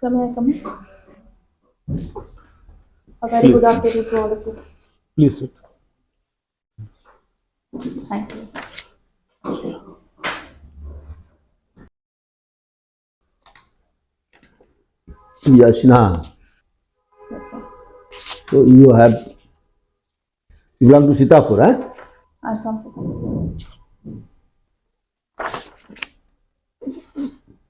Sir, may I come in? A very Please. good afternoon to all of you. Please sit. Thank you. Yashna. Yes, sir. So you belong to Sitapur, huh? I'm from Second.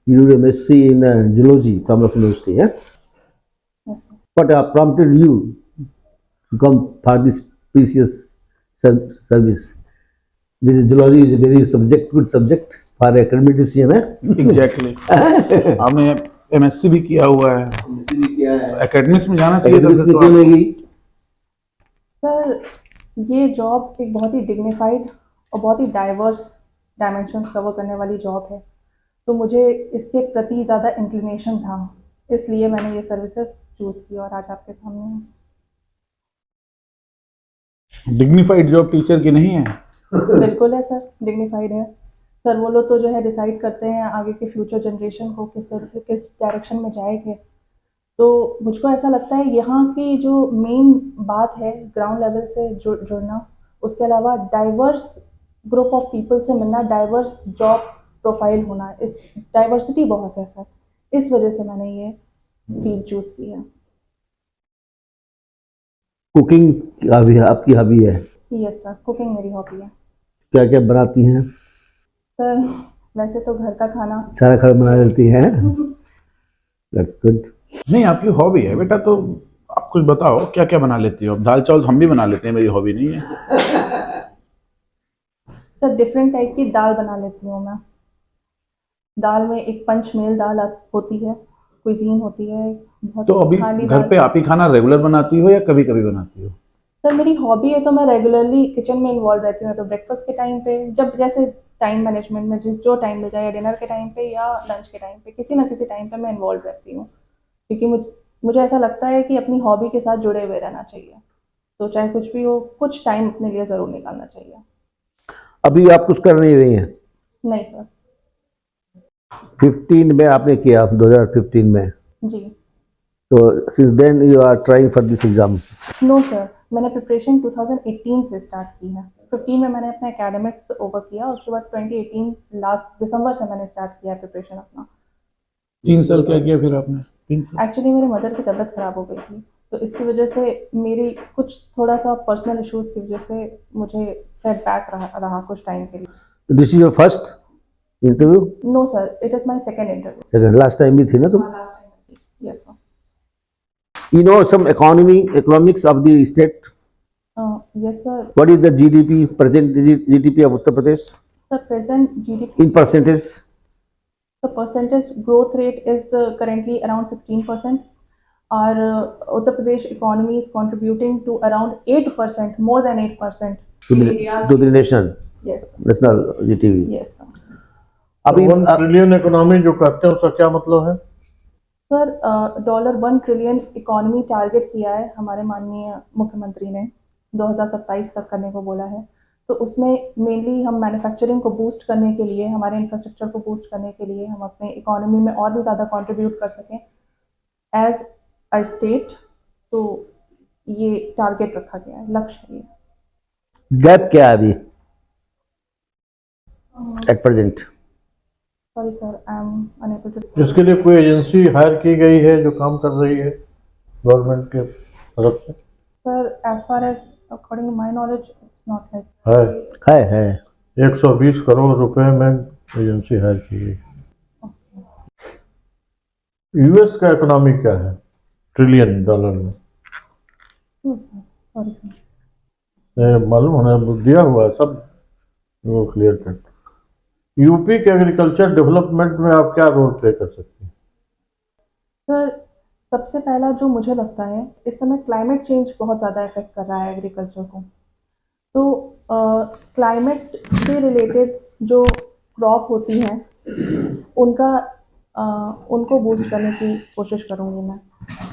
You did MSc in Geology from the university, huh? Yes, sir. What prompted you to come for this precious service? This is geology is a very good subject for academician, huh? Exactly आपने MSc भी किया हुआ है, academics में जाना चाहिए था Academics फिर में तो क्यों नहीं आपको। गई? सर, ये जॉब एक बहुत ही डिग्निफाइड और बहुत ही डाइवर्स डायमेंशंस कवर करने वाली जॉब है, तो मुझे इसके प्रति ज़्यादा इंक्लिनेशन था, इसलिए मैंने ये सर्विसेज चूज़ की और आज आपके सामने हूँ। डिग्निफाइड जॉब टीचर की नहीं है। बिल्कुल है सर, डिग्निफाइड है सर। वो लोग तो जो है डिसाइड करते हैं आगे के फ्यूचर जनरेशन को किस डायरेक्शन में जाएंगे। तो मुझको ऐसा लगता है यहाँ की जो मेन बात है ग्राउंड लेवल से जुड़ना, उसके अलावा डाइवर्स ग्रुप ऑफ पीपल से मिलना, डाइवर्स जॉब प्रोफाइल होना, इस डाइवर्सिटी बहुत है सर, इस वजह से मैंने ये फील्ड चूज़ की है। कुकिंग आपकी हॉबी है? यस सर, कुकिंग मेरी हॉबी है। क्या क्या बनाती हैं? सर, वैसे तो घर का खाना सारा खाना बना लेती हैं? That's good. नहीं, आपकी हॉबी है बेटा, तो आप कुछ बताओ क्या क्या बना लेती हो। दाल चावल हम भी बना लेते हैं, मेरी हॉबी नहीं है। सर, डिफरेंट टाइप की दाल बना लेती हूँ मैं। दाल में एक पंचमेल दाल होती है, कुजीन होती है, बहुत तो अभी खाली घर दाल। पे आप ही खाना रेगुलर बनाती हो या कभी कभी बनाती हो? सर, मेरी हॉबी है तो मैं रेगुलरली किचन में इन्वॉल्व रहती हूँ, तो ब्रेकफास्ट के टाइम पे, जब जैसे टाइम मैनेजमेंट में जो टाइम मिल जाए, या डिनर के टाइम पे या लंच के टाइम पे, किसी ना किसी टाइम पे मैं इन्वॉल्व रहती हूँ, क्योंकि मुझे ऐसा लगता है कि अपनी हॉबी के साथ जुड़े हुए रहना चाहिए, तो चाहे कुछ भी हो, कुछ टाइम अपने लिए ज़रूर निकालना चाहिए। अभी आप कुछ कर नहीं रही हैं? नहीं सर। 15 में आपने किया, 2015 में, जी। तो since then you are trying for this exam? No sir, मैंने प्रिपरेशन 2018 से स्टार्ट की है। 15 में मैंने अपना एकेडमिक्स ओवर किया, उसके बाद 2018 लास्ट दिसंबर से मैंने स्टार्ट किया प्रिपरेशन अपना। 3 साल क्या किया फिर आपने? 3 साल। एक्चुअली मेरे मदर की तबीयत ख़राब हो गई थी, तो इसकी वजह से मेरी कुछ थोड़ा सा पर्सनल इश्यूज़ की वजह से मुझे सेटबैक रहा कुछ टाइम के लिए। This is your first interview? No sir, it is my second interview. Second, last time भी थी ना तुम? Yes sir. You know some economics of the state? Yes sir. What is the GDP, present GDP of Uttar Pradesh sir, present GDP in percentage? the percentage growth rate is currently around 16%. Our Uttar Pradesh economy is contributing to around 8%, more than 8%. To the nation, Yes, sir. national GDP. Yes, sir. अभी 1 trillion economy जो कहते हैं उसका क्या मतलब है? Sir, $1 trillion economy target किया है हमारे माननीय मुख्यमंत्री ने, 2027 तक करने को बोला है। तो उसमें मेनली हम मैन्युफैक्चरिंग को बूस्ट करने के लिए, हमारे इंफ्रास्ट्रक्चर को बूस्ट करने के लिए, हम अपने इकोनॉमी में और भी ज़्यादा कंट्रीब्यूट कर सकें एज अ स्टेट, तो ये टारगेट रखा गया है, लक्ष्य है ये। गैप क्या है अभी at present? Sorry sir, I am unable to. जिसके लिए कोई एजेंसी हायर की गई है जो काम कर रही है गवर्नमेंट के तरफ से? Sir, as far as according to my knowledge, it's not like. है 120 करोड़ रुपए में एजेंसी हायर की गई। यूएस का इकोनॉमी क्या है ट्रिलियन डॉलर में? Sorry sir. मालूम होना दिया हुआ है सब, वो क्लियर कट। यूपी के एग्रीकल्चर डेवलपमेंट में आप क्या रोल प्ले कर सकते हैं? सर, सबसे पहला जो मुझे लगता है, इस समय क्लाइमेट चेंज बहुत ज़्यादा इफेक्ट कर रहा है एग्रीकल्चर को, तो क्लाइमेट से रिलेटेड जो क्रॉप होती हैं उनका उनको बूस्ट करने की कोशिश करूँगी मैं,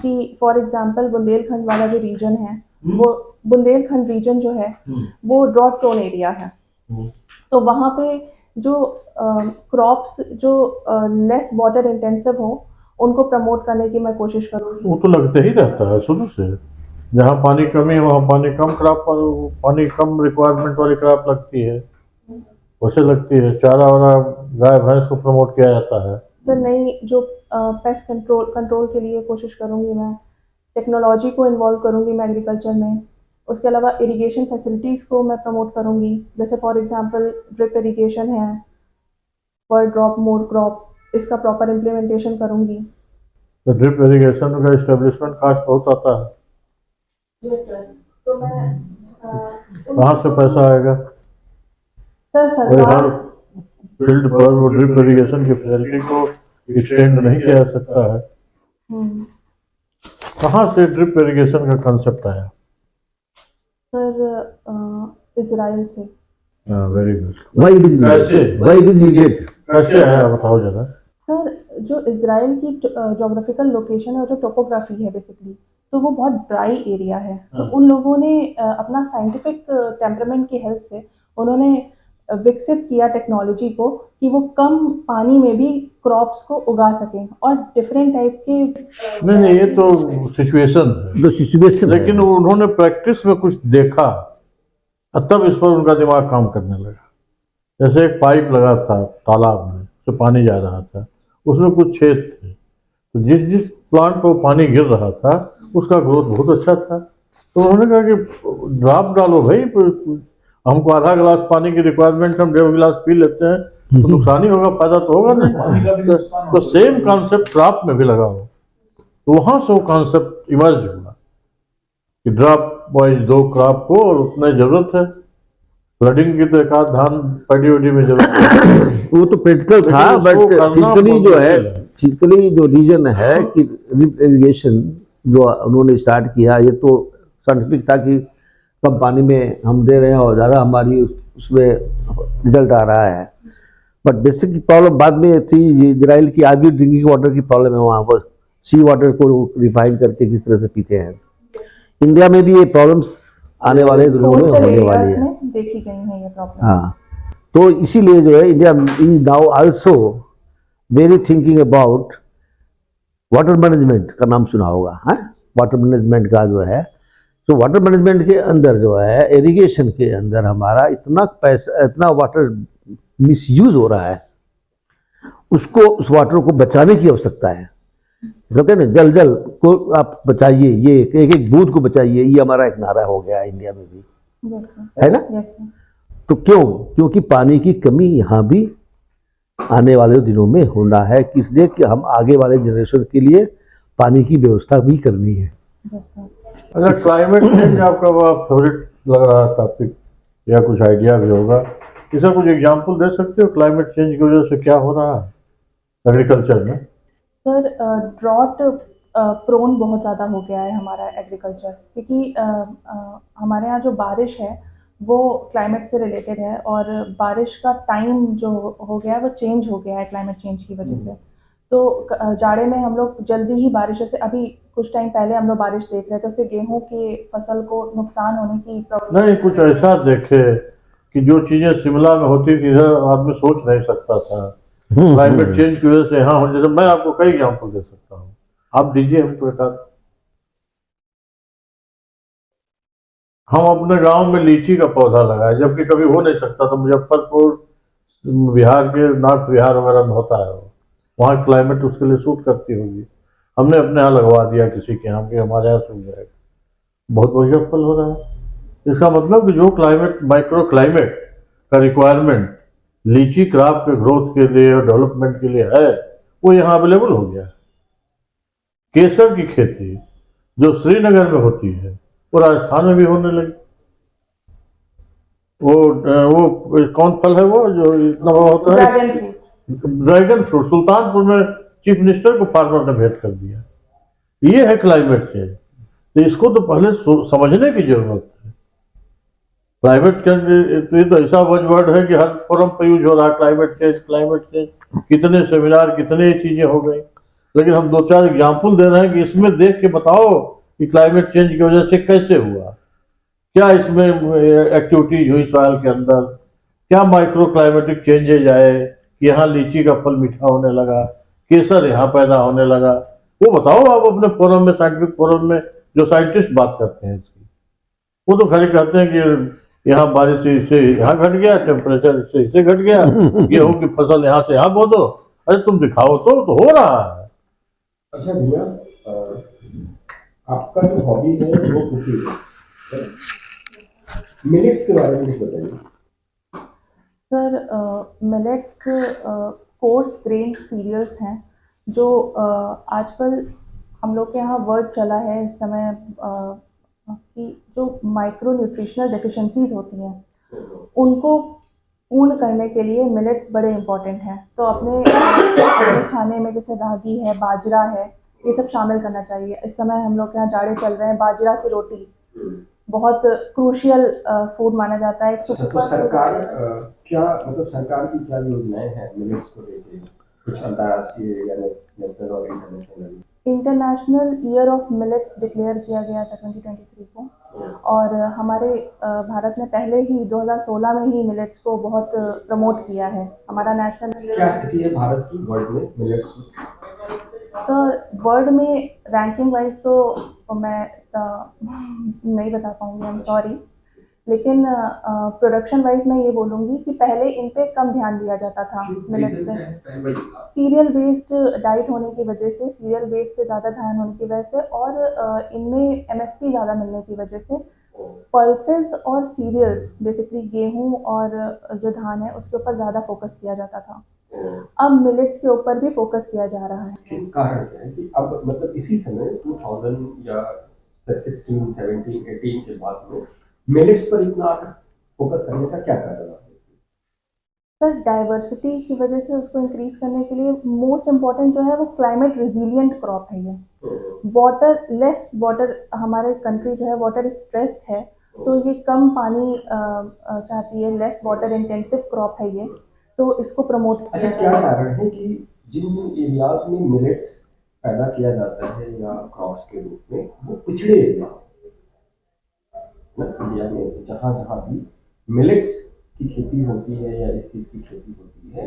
कि फॉर एग्जांपल बुंदेलखंड वाला जो रीजन है, वो बुंदेलखंड रीजन जो है वो ड्रॉट प्रोन एरिया है, तो वहाँ पे जो क्रॉप्स जो लेस वाटर इंटेंसिव हो, उनको प्रमोट करने की मैं कोशिश करूँगी। वो तो लगते ही रहता है शुरू से, जहाँ पानी कमी है वहाँ पानी कम क्रॉप, पानी कम रिक्वायरमेंट वाली क्रॉप लगती है, वैसे लगती है। चारा वारा गाय भैंस को प्रमोट किया जाता है। सर नई जो पेस्ट कंट्रोल के लिए कोशिश करूँगी मैं, टेक्नोलॉजी को इन्वॉल्व करूँगी मैं एग्रीकल्चर में। उसके अलावा इरिगेशन फैसिलिटीज़ को मैं प्रमोट करूँगी, जैसे फॉर एग्जांपल ड्रिप इरिगेशन है, पर ड्रॉप मोर क्रॉप, इसका प्रॉपर इम्प्लीमेंटेशन करूँगी। तो ड्रिप इरिगेशन का इस्टेब्लिशमेंट कॉस्ट बहुत आता है, यस सर। तो मैं कहाँ से पैसा आएगा? सर कोई हर सरकार फील्ड पर वो ड्रिप इरिगेशन की फैसिलिटी को एक्सटेंड नहीं किया जा सकता है। हम्म, कहाँ से ड्रिप इरिगेशन का कंसेप्ट आया? सर इजराइल से। Very good. Why it is कैसे? needed? Why it is needed? कैसे आया बताओ जरा। सर जो इजराइल की जोग्राफिकल लोकेशन है और जो टोपोग्राफी है बेसिकली, तो वो बहुत ड्राई एरिया है। तो हाँ। उन लोगों ने अपना साइंटिफिक टेम्परामेंट की हेल्प से उन्होंने विकसित किया टेक्नोलॉजी को कि वो कम पानी में भी क्रॉप्स को उगा सकें और डिफरेंट टाइप के नहीं, ये तो सिचुएशन है, The situation लेकिन है। उन्होंने प्रैक्टिस में कुछ देखा और तब इस पर उनका दिमाग काम करने लगा। जैसे एक पाइप लगा था तालाब में, उससे पानी जा रहा था, उसमें कुछ छेद थे, तो जिस जिस प्लांट को पानी गिर रहा था उसका ग्रोथ बहुत अच्छा था। तो उन्होंने कहा कि ड्रॉप डालो भाई, हमको आधा गिलास पानी की रिक्वायरमेंट, हम 1.5 गिलास पी लेते हैं तो नुकसान ही होगा, फायदा तो होगा नहीं। तो सेम कॉन्सेप्ट क्रॉप में भी लगाओ। तो वहां से वो कॉन्सेप्ट इमर्ज हुआ कि ड्रॉप वाइज 2 क्रॉप को, और उतना जरूरत है। फ्लडिंग की तो एक आध धान पैडी वडी में जरूरत है। वो तो प्रैक्टिकल था, लेकिन बट उसको करना फिजिकली जो है, मुश्किल है। फिजिकली जो रीजन है कि ड्रिप इरिगेशन जो उन्होंने स्टार्ट किया, ये तो साइंटिफिक था कि कम पानी में हम दे रहे हैं और ज़्यादा हमारी उसमें रिजल्ट आ रहा है। बट बेसिक प्रॉब्लम बाद में थी, इजराइल की आज भी ड्रिंकिंग वाटर की प्रॉब्लम है। वहाँ पर सी वाटर को रिफाइन करके किस तरह से पीते हैं। इंडिया में भी ये प्रॉब्लम्स आने वाले दिनों में कोस्टल होने वाली एरियाज है। में देखी गई हैं ये प्रॉब्लम। हाँ, तो इसीलिए जो है India is now also very thinking about water management का नाम सुना होगा, है वाटर मैनेजमेंट का जो है। तो वाटर मैनेजमेंट के अंदर जो है, इरिगेशन के अंदर हमारा इतना पैसा, इतना वाटर मिसयूज हो रहा है, उसको उस वाटर को बचाने की आवश्यकता है। कहते हैं ना, जल जल को आप बचाइए, ये एक एक बूंद को बचाइए, ये हमारा एक नारा हो गया है इंडिया में भी, यस सर। है ना। Yes sir. तो क्यों? क्योंकि पानी की कमी यहाँ भी आने वाले दिनों में होना है, इसलिए कि हम आगे वाले जनरेशन के लिए पानी की व्यवस्था भी करनी है। Yes sir. अगर क्लाइमेट चेंज आपका फेवरेट लग रहा है टॉपिक, या कुछ आइडिया भी होगा, इसका कुछ एग्जांपल दे सकते हो? क्लाइमेट चेंज की वजह से क्या हो रहा है एग्रीकल्चर में? सर ड्रॉट प्रोन बहुत ज़्यादा हो गया है हमारा एग्रीकल्चर, क्योंकि हमारे यहाँ जो बारिश है वो क्लाइमेट से रिलेटेड है, और बारिश का टाइम जो हो गया है वो चेंज हो गया है क्लाइमेट चेंज की वजह से। तो जाड़े में हम लोग जल्दी ही बारिश, जैसे अभी कुछ टाइम पहले हम लोग बारिश देख रहे थे, उससे गेहूं की फसल को नुकसान होने की प्रॉब्लम। नहीं, कुछ ऐसा देखे कि जो चीजें शिमला में होती थी इधर आदमी सोच नहीं सकता था, क्लाइमेट चेंज की वजह से यहाँ हो। जैसे मैं आपको कई एग्जाम्पल दे सकता हूँ, आप दीजिए हमको एक आध। हम अपने गांव में लीची का पौधा लगाए, जबकि कभी हो नहीं सकता था। मुजफ्फरपुर, बिहार के नॉर्थ बिहार वगैरह में होता है, वहाँ क्लाइमेट उसके लिए सूट करती होगी। हमने अपने यहाँ लगवा दिया किसी के यहाँ, कि हमारे यहाँ सूख जाएगा, बहुत बढ़िया फल हो रहा है। इसका मतलब कि जो क्लाइमेट, माइक्रो क्लाइमेट का रिक्वायरमेंट लीची क्रॉप के ग्रोथ के लिए और डेवलपमेंट के लिए है, वो यहाँ अवेलेबल हो गया है। केसर की खेती जो श्रीनगर में होती है वो राजस्थान में भी होने लगी। वो कौन फल है वो जो इतना बड़ा होता है? Dragon fruit. Dragon fruit Sultanpur में चीफ मिनिस्टर को फार्मर ने भेंट कर दिया। ये है क्लाइमेट चेंज। तो इसको तो पहले समझने की जरूरत है। क्लाइमेट चेंज ये तो ऐसा बजवर्ड है कि हर फोरम पर यूज हो रहा है, क्लाइमेट चेंज, क्लाइमेट चेंज। कितने सेमिनार, कितने चीजें हो गई, लेकिन हम 2-4 एग्जाम्पल दे रहे हैं कि इसमें देख के बताओ कि क्लाइमेट चेंज की वजह से कैसे हुआ, क्या इसमें एक्टिविटीज हुई सॉइल के अंदर, क्या माइक्रो क्लाइमेटिक चेंजेज आए कि यहाँ लीची का फल मीठा होने लगा, केसर यहाँ पैदा होने लगा। वो बताओ आप अपने फोरम में, साइंटिफिक फोरम में, जो साइंटिस्ट बात करते हैं इसकी, वो तो खाली कहते हैं कि यहाँ बारिश इससे यहाँ घट गया, टेम्परेचर इससे इससे घट गया, गेहूं की फसल यहाँ से यहाँ बो दो। अरे तुम दिखाओ तो हो रहा है। अच्छा भैया, आपका जो हॉबी है वो कुकिंग है, मिलेट्स के बारे में कुछ बताइए। Sir millets coarse grain cereals हैं जो आजकल हम लोग के यहाँ वर्ड चला है इस समय कि जो माइक्रो न्यूट्रिशनल डेफिशिएंसीज होती हैं उनको पूर्ण करने के लिए मिलेट्स बड़े इंपॉर्टेंट हैं। तो अपने खाने में जैसे रागी है, बाजरा है, ये सब शामिल करना चाहिए। इस समय हम लोग के यहाँ जाड़े चल रहे हैं, बाजरा की रोटी बहुत क्रूशियल फूड माना जाता है। अच्छा, तो सरकार क्या मतलब सरकार की क्या योजनाएं हैं मिलेट्स को लेके, कुछ अंतर्राष्ट्रीय या नेशनल और international? International year of millets declare किया गया था 2023 को, और हमारे भारत ने पहले ही 2016 में ही मिलेट्स को बहुत प्रमोट किया है। हमारा नेशनल क्या स्थिति है भारत की वर्ल्ड में मिलेट्स की? सर वर्ल्ड में रैंकिंग वाइज तो मैं नहीं बता पाऊंगी, आई एम सॉरी, लेकिन प्रोडक्शन वाइज मैं ये बोलूँगी कि पहले इन पे कम ध्यान दिया जाता था मिलेट्स पे। सीरियल बेस्ड डाइट होने की वजह से, सीरियल बेस्ड पे ज़्यादा ध्यान होने की वजह से, और इनमें एमएसपी ज़्यादा मिलने की वजह से पल्सेस और सीरियल्स बेसिकली गेहूं और जो धान है उसके ऊपर ज़्यादा फोकस किया जाता था। अब मिलेट्स के ऊपर भी फोकस किया जा रहा है। कारण क्या है कि अब मतलब इसी समय 2000 या 16, 17, 18 के बाद में मिलेट्स पर इतना फोकस करने का क्या कारण है? सर डाइवर्सिटी की वजह से उसको इंक्रीज करने के लिए मोस्ट इम्पॉर्टेंट जो है वो क्लाइमेट रिजिलियंट क्रॉप है ये। वाटर लेस वाटर, हमारे कंट्री जो है वाटर स्ट्रेस्ड है, तो ये कम पानी चाहती है, लेस वाटर इंटेंसिव क्रॉप है ये, तो इसको प्रमोट। अच्छा, क्या कारण है कि जिन जिन एरियाज में मिलेट्स पैदा किया जाता है या क्रॉप्स के रूप में, वो पिछड़े एरिया इंडिया में जहाँ जहाँ भी मिलेट्स की खेती होती है या इस चीज़ की खेती होती है,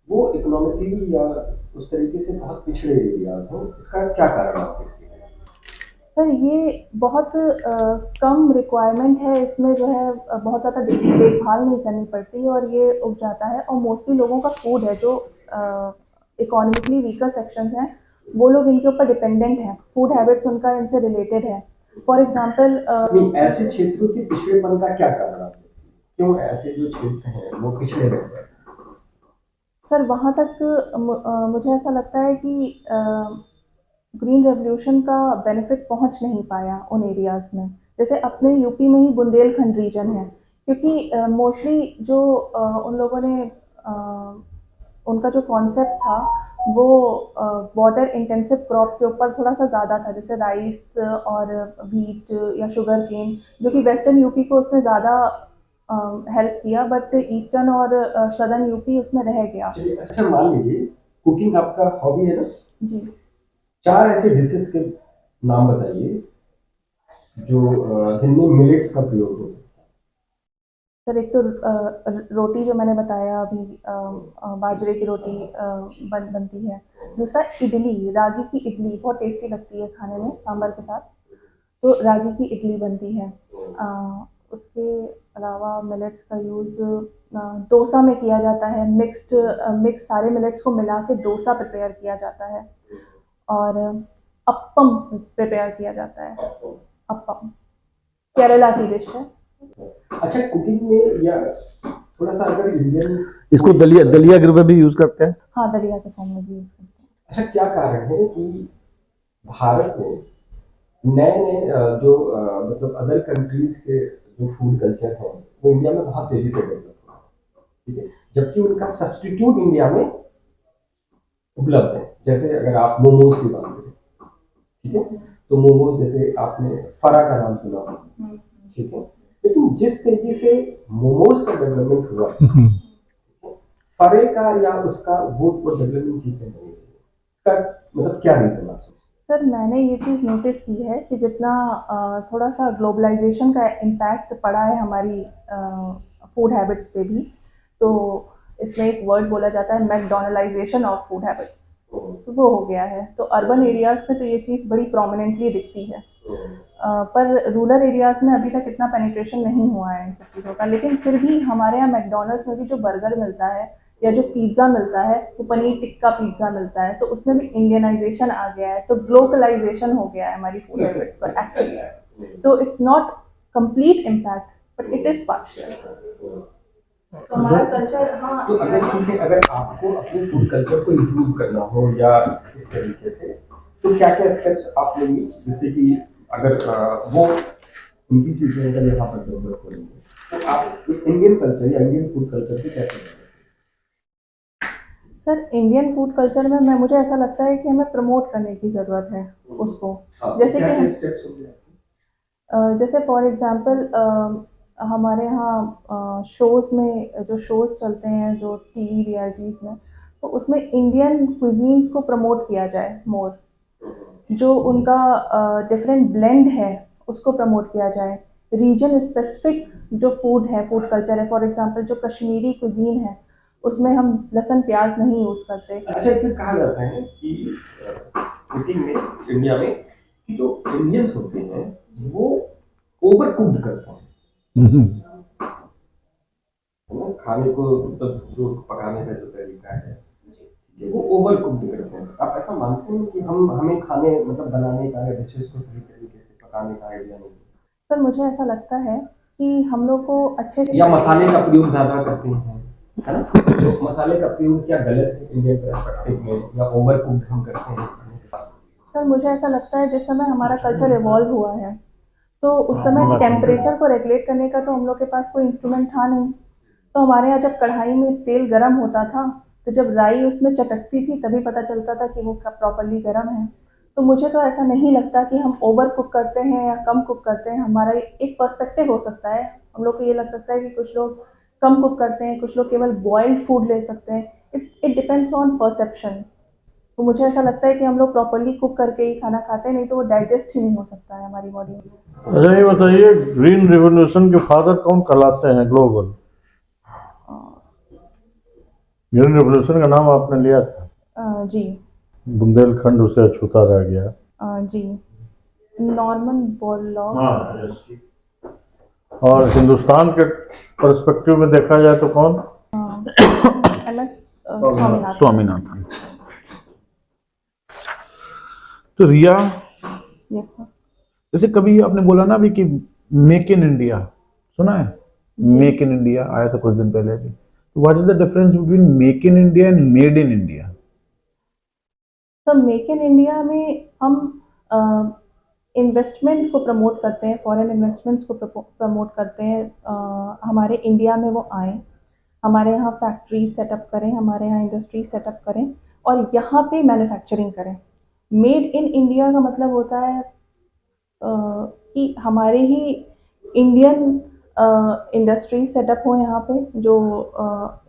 वो इकोनॉमिकली या उस तरीके से बहुत पिछड़े एरियाज हो, इसका क्या कारण आप देखते हैं? सर ये बहुत कम रिक्वायरमेंट है, इसमें जो है बहुत ज़्यादा देखभाल नहीं करनी पड़ती और ये उग जाता है। और मोस्टली लोगों का फूड है जो इकोनॉमिकली वीकर सेक्शंस हैं, वो लोग इनके ऊपर डिपेंडेंट हैं, फूड हैबिट्स उनका इनसे रिलेटेड है। फॉर एग्जांपल नहीं, ऐसे क्षेत्रों के पिछड़ेपन का क्या कारण आप देखते हैं? क्यों ऐसे जो क्षेत्र हैं वो पिछड़े रहते हैं? सर वहाँ तक मुझे ऐसा लगता है कि ग्रीन रेवोल्यूशन का बेनिफिट पहुँच नहीं पाया उन एरियाज़ में। जैसे अपने यूपी में ही बुंदेलखंड रीजन है, क्योंकि मोस्टली जो उन लोगों ने उनका जो कॉन्सेप्ट था वो वाटर इंटेंसिव क्रॉप के ऊपर थोड़ा सा ज़्यादा था, जैसे राइस और व्हीट या शुगर केन, जो कि वेस्टर्न यूपी को उसने ज़्यादा हेल्प किया, बट ईस्टर्न और सदर्न यूपी उसमें रह गया। अच्छा, मान लीजिए कुकिंग आपका हॉबी है ना जी। 4 ऐसे डिशेस के नाम बताइए जो जिनमें मिलेट्स का प्रयोग हो। सर एक तो रोटी जो मैंने बताया अभी, बाजरे की रोटी बनती है। दूसरा इडली, रागी की इडली बहुत टेस्टी लगती है खाने में सांभर के साथ, तो रागी की इडली बनती है। उसके अलावा मिलेट्स का यूज़ डोसा में किया जाता है, मिक्स सारे मिलेट्स को मिला के डोसा प्रिपेयर किया जाता है, और अप्पम प्रिपेयर किया जाता है। अप्पम केरला की डिश है। अच्छा, कुकिंग में या थोड़ा सा अगर इंडियन, इसको दलिया दलिया के रूप में भी यूज करते हैं। हाँ, दलिया के फॉर्म में भी यूज़ करते हैं। अच्छा, क्या कारण है कि भारत में नए नए जो मतलब अदर कंट्रीज के जो फूड कल्चर है वो इंडिया में बहुत तेजी से डेवलप हुआ है, ठीक है, जबकि उनका सब्स्टिट्यूट इंडिया में उपलब्ध है। जैसे अगर आप मोमोज की बात करें, ठीक है, तो मोमोज जैसे आपने फरा का नाम सुना होगा, ठीक है, लेकिन जिस तरीके से मोमोज का डेवलपमेंट हुआ, फरे का या उसका वो डेवलपमेंट ठीक है नहीं, इसका मतलब क्या रीजन आप? सर मैंने ये चीज़ नोटिस की है कि जितना थोड़ा सा ग्लोबलाइजेशन का इम्पैक्ट पड़ा है हमारी फूड हैबिट्स पे भी, तो इसमें एक वर्ड बोला जाता है मैकडॉनलाइजेशन ऑफ फूड हैबिट्स। तो वो हो गया है। तो अर्बन एरियाज़ में तो ये चीज़ बड़ी प्रोमिनेंटली दिखती है। पर रूरल एरियाज़ में अभी तक इतना पेनिट्रेशन नहीं हुआ है इन सब चीज़ों का। लेकिन फिर भी हमारे यहाँ मैकडॉनल्ड्स में भी जो बर्गर मिलता है या जो पिज़्ज़ा मिलता है, वो पनीर टिक्का पिज़्ज़ा मिलता है, तो उसमें भी इंडियनाइजेशन आ गया है, तो ग्लोबलाइजेशन हो गया है हमारी फूड हैबिट्स पर एक्चुअली। तो it's not complete impact, but it is partial. तो हमारा कल्चर, हाँ, तो अगर ठीक है, अगर आपको अपने फूड कल्चर को इम्प्रूव करना हो या इस तरीके से, तो क्या क्या स्टेप्स आप लेंगे, जिससे कि अगर वो उनकी चीजें अगर यहाँ पर डेवलप करेंगे, तो आप इंडियन कल्चर या इंडियन फूड कल्चर को कैसे करेंगे? सर, इंडियन फूड कल्चर में मुझे ऐसा लगता है कि हमें प्रमोट करने की ज़रूरत है उसको। हाँ, जैसे क्या कि क्या स्टेप्स होंगे आपके? जैसे फॉर एग्जांपल हमारे यहाँ शोज़ में जो शोज़ चलते हैं जो टीवी रियलिटीज़ में, तो उसमें इंडियन क्विजीन्स को प्रमोट किया जाए मोर। जो उनका डिफरेंट ब्लेंड है उसको प्रमोट किया जाए। रीजन स्पेसिफिक जो फूड है, फूड कल्चर है, फॉर एग्जांपल जो कश्मीरी कुजीन है, उसमें हम लहसुन प्याज नहीं यूज़ करते। अच्छा, एक चीज कहा जाता है कि कुकिंग में इंडिया में कि जो इंडियंस होते हैं वो ओवर कुक्ड करते हैं, है ना? खाने को मतलब जो पकाने का जो तरीका है वो ओवर कुक्ड करते हैं। आप ऐसा मानते हैं कि हम हमें खाने मतलब बनाने का या डिशेस को सही तरीके से पकाने का आइडिया नहीं है? सर, मुझे ऐसा लगता है कि हम लोग को अच्छे से या मसाले का प्रयोग ज्यादा करते हैं, है ना? तो मसाले का प्रयोग क्या गलत है इंडियन पर्सपेक्टिव में, या ओवर कुक्ड हम करते हैं? सर, मुझे ऐसा लगता है जिस समय हमारा कल्चर इवॉल्व हुआ है, तो उस समय टेम्परेचर को रेगुलेट करने का तो हम लोग के पास कोई इंस्ट्रूमेंट था नहीं। तो हमारे यहाँ जब कढ़ाई में तेल गर्म होता था, तो जब राई उसमें चटकती थी तभी पता चलता था कि वो प्रॉपरली गर्म है। तो मुझे तो ऐसा नहीं लगता कि हम ओवर कुक करते हैं या कम कुक करते हैं। हमारा एक पर्सपेक्टिव हो सकता है, हम लोग को ये लग सकता है कि कुछ लोग कम कुक करते हैं, कुछ लोग केवल बॉइल्ड फूड ले सकते हैं। It it depends on perception. तो मुझे ऐसा लगता है कि हम लोग प्रॉपरली कुक करके ही खाना खाते हैं, नहीं तो वो डाइजेस्ट ही नहीं हो सकता है हमारी बॉडी में। अच्छा ये बताइए, ग्रीन रिवोल्यूशन के फादर कौन कहलाते हैं ग्लोबल? ग्रीन रिवोल्यूशन का नाम आपने लिया था, जी। बुंदेलखंड उसे अछूता रह गया। जी। Norman Borlaug. हाँ, और हिंदुस्तान के पर्सपेक्टिव में देखा जाए तो कौन? MS स्वामीनाथन। स्वामीनाथन। तो रिया, यस सर। जैसे कभी आपने बोला ना अभी कि मेक इन इंडिया, सुना है? मेक इन इंडिया आया था कुछ दिन पहले भी। तो what is the difference between make in India and made in India? तो मेक इन इंडिया में हम इन्वेस्टमेंट को प्रमोट करते हैं, फॉरेन इन्वेस्टमेंट्स को प्रमोट करते हैं। हमारे इंडिया में वो आए, हमारे यहाँ फैक्ट्रीज सेटअप करें, हमारे यहाँ इंडस्ट्री सेटअप करें और यहाँ पे मैन्युफैक्चरिंग करें। मेड इन इंडिया का मतलब होता है कि हमारे ही इंडियन इंडस्ट्री सेटअप हो यहाँ पे, जो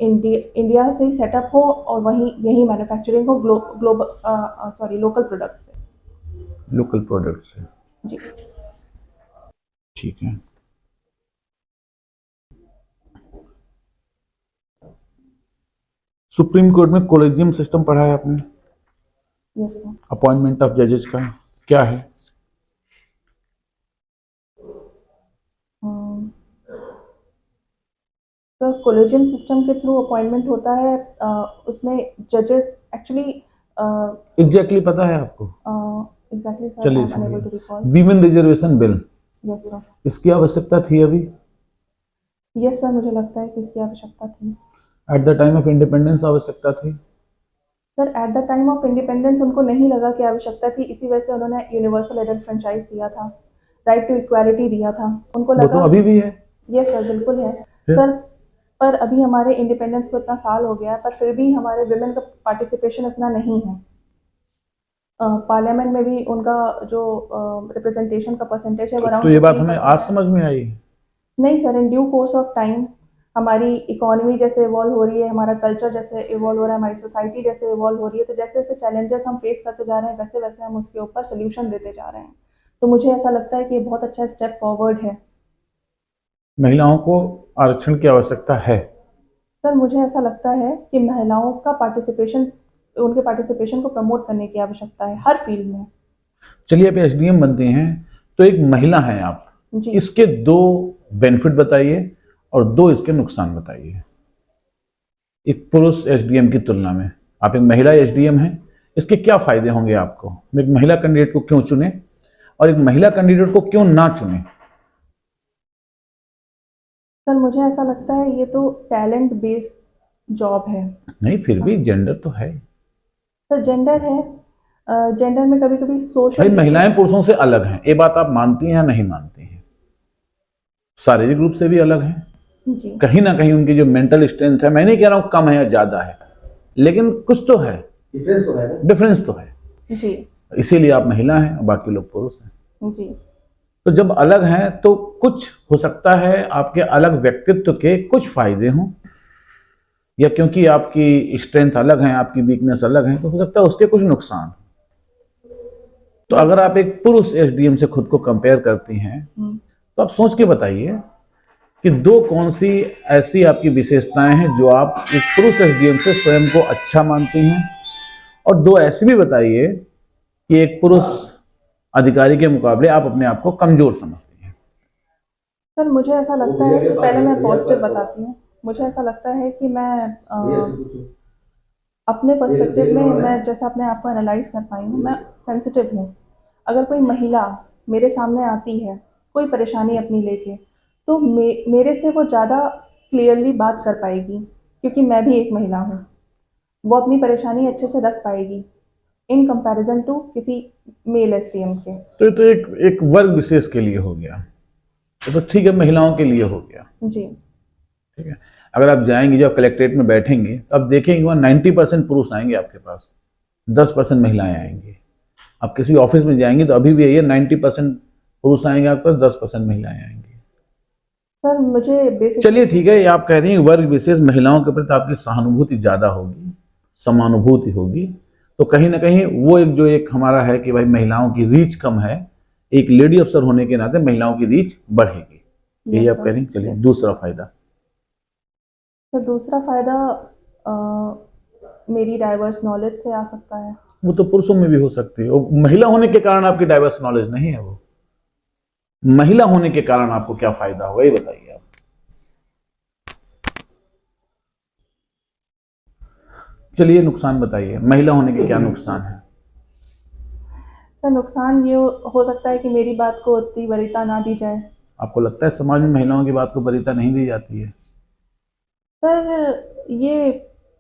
इंडिया से ही सेटअप हो और वहीं यही मैन्युफैक्चरिंग हो ग्लोबल सॉरी लोकल प्रोडक्ट्स से। लोकल प्रोडक्ट से, जी। ठीक है। सुप्रीम कोर्ट में कोलेजियम सिस्टम पढ़ा है आपने? Yes sir. अपॉइंटमेंट ऑफ जजेस का क्या है? तो कोलेजियम सिस्टम के थ्रू अपॉइंटमेंट होता है। उसमें जजेस एक्चुअली एग्जैक्टली पता है आपको? एग्जैक्टली सर, आई चलिए एम अनेबल टू सुनिए, recall. Women reservation bill, yes sir. इसकी आवश्यकता थी अभी? यस सर, मुझे लगता है कि इसकी आवश्यकता थी। At the time of independence आवश्यकता थी? Sir, at the time of independence उनको नहीं लगा कि आवश्यकता थी, इसी वजह से उन्होंने यूनिवर्सल एडेड फ्रेंचाइज दिया था, राइट टू इक्वालिटी दिया था, उनको वो तो लगा। अभी भी है। यस सर, बिल्कुल है फिर? सर। पर अभी हमारे इंडिपेंडेंस को इतना साल हो गया है, पर फिर भी हमारे विमेन का पार्टिसिपेशन इतना नहीं है। पार्लियामेंट में भी उनका जो रिप्रेजेंटेशन का परसेंटेज है वो तो अराउंड ये बात हमें 15% आज है। समझ में आई? नहीं sir, in due course of time हमारी इकोनॉमी जैसे इवॉल्व हो रही है, हमारा कल्चर जैसे इवॉल्व हो रहा है, हमारी सोसाइटी जैसे इवॉल्व हो रही है, तो जैसे जैसे चैलेंजेस हम फेस करते जा रहे हैं वैसे वैसे हम उसके ऊपर सोल्यूशन देते जा रहे हैं। तो मुझे ऐसा लगता है कि ये बहुत अच्छा स्टेप फॉरवर्ड है। महिलाओं को आरक्षण की आवश्यकता है? सर, मुझे ऐसा लगता है कि महिलाओं का पार्टिसिपेशन उनके पार्टिसिपेशन को प्रमोट करने की आवश्यकता है हर फील्ड में। चलिए आप एसडीएम बनते हैं तो एक महिला हैं आप, जी। इसके दो बेनिफिट बताइए और दो इसके नुकसान बताइए। एक पुरुष एसडीएम की तुलना में आप एक महिला एसडीएम हैं, इसके क्या फायदे होंगे आपको? एक महिला कैंडिडेट को क्यों चुने और एक महिला कैंडिडेट को क्यों ना चुने? सर मुझे ऐसा लगता है ये तो टैलेंट बेस्ड जॉब है। नहीं, फिर भी जेंडर तो है सर जेंडर है, जेंडर में कभी कभी भाई, सोशल महिलाएं पुरुषों से अलग हैं, ये बात आप मानती हैं या नहीं मानती हैं? शारीरिक रूप से भी अलग हैं, जी कहीं ना कहीं उनकी जो मेंटल स्ट्रेंथ है, मैं नहीं कह रहा हूं कम है या ज्यादा है, लेकिन कुछ तो है, डिफरेंस तो है ना। डिफरेंस तो है। जी इसीलिए आप महिला हैं और बाकी लोग पुरुष हैं। जी तो जब अलग हैं तो कुछ हो सकता है आपके अलग व्यक्तित्व के कुछ फायदे हों, या क्योंकि आपकी स्ट्रेंथ अलग है, आपकी वीकनेस अलग है, तो हो सकता है उसके कुछ नुकसान। तो अगर आप एक पुरुष एसडीएम से खुद को कंपेयर करती हैं तो आप सोच के बताइए कि दो कौन सी ऐसी आपकी विशेषताएं हैं जो आप एक पुरुष एसडीएम से स्वयं को अच्छा मानती हैं, और दो ऐसी भी बताइए कि एक पुरुष अधिकारी के मुकाबले आप अपने आप को कमजोर समझती हैं। सर मुझे ऐसा लगता है कि पहले मैं पॉजिटिव बताती हूँ। मुझे ऐसा लगता है कि मैं अपने पर्सपेक्टिव में मैं जैसे अपने आप को एनालाइज कर पाई हूँ, मैं सेंसिटिव हूँ। अगर कोई महिला मेरे सामने आती है कोई परेशानी अपनी लेके, तो मेरे से वो ज़्यादा क्लियरली बात कर पाएगी क्योंकि मैं भी एक महिला हूँ। वो अपनी परेशानी अच्छे से रख पाएगी इन कंपैरिजन टू किसी मेल एसडीएम के। तो ये तो एक वर्ग विशेष के लिए हो गया, तो ठीक है, महिलाओं के लिए हो गया। जी ठीक है, अगर आप जाएंगे, जब कलेक्ट्रेट में बैठेंगे तो आप देखेंगे वहाँ 90% पुरुष आएंगे आपके पास, 10% महिलाएं आएंगी। आप किसी ऑफिस में जाएंगे तो अभी भी यही है, 90% पुरुष आएंगे आपके पास, 10% महिलाएं आएंगी। सर मुझे बेसिक चलिए ठीक है, ये आप कह रही हैं वर्ग विशेष, महिलाओं के प्रति आपकी सहानुभूति ज्यादा होगी, समानुभूति होगी, तो कहीं ना कहीं वो एक हमारा है कि भाई महिलाओं की रीच कम है, एक लेडी अफसर होने के नाते महिलाओं की रीच बढ़ेगी, यही आप कह रही हैं। चलिए दूसरा फायदा। तो दूसरा फायदा मेरी डाइवर्स नॉलेज से आ सकता है। वो तो पुरुषों में भी हो सकती है, वो महिला होने के कारण आपकी डाइवर्स नॉलेज नहीं है, वो महिला होने के कारण आपको क्या फायदा होगा ये बताइए आप। चलिए नुकसान बताइए, महिला होने के क्या नुकसान है? सर नुकसान ये हो सकता है कि मेरी बात को उतनी वरीयता ना दी जाए। आपको लगता है समाज में महिलाओं की बात को वरीयता नहीं दी जाती है? सर ये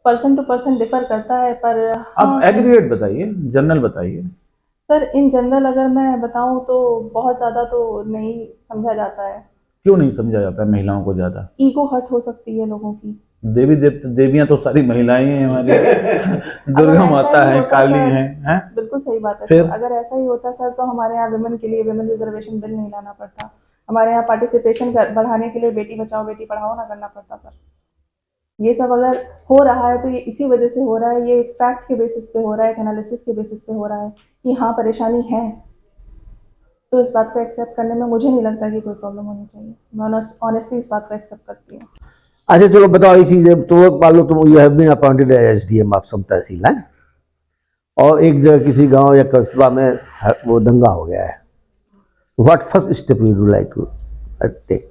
पर्सन टू पर्सन डिफर करता है, पर आप एग्रीगेट बताइए, जनरल बताइए। सर इन जनरल अगर मैं बताऊं तो बहुत ज़्यादा तो नहीं समझा जाता है। क्यों नहीं समझा जाता है महिलाओं को ज्यादा? ईगो हर्ट हो सकती है लोगों की। देवियां तो सारी महिलाएं हैं हमारी दुर्गा माता है, काली हैं? बिल्कुल सही बात है फिर? सर। अगर ऐसा ही होता सर तो हमारे यहाँ विमेन के लिए विमेन रिजर्वेशन बिल नहीं लाना पड़ता, हमारे यहाँ पार्टिसिपेशन बढ़ाने के लिए बेटी बचाओ बेटी पढ़ाओ ना करना पड़ता सर। ये सब अगर हो रहा है तो ये इसी वजह से हो रहा है, ये एक फैक्ट के बेसिस पे हो रहा है, एक एनालिसिस के बेसिस पे हो रहा है कि हाँ परेशानी है, तो इस बात को एक्सेप्ट करने में मुझे नहीं लगता कि कोई प्रॉब्लम होनी चाहिए। मैं ऑनेस्टली इस बात को एक्सेप्ट करती हूँ। अच्छा चलो बताओ ये चीज़ है, तो मान लो तुम you have been appointed as SDM of some tehsil है, और एक जगह किसी गांव या कस्बा में वो दंगा हो गया है, what first step you would like to take?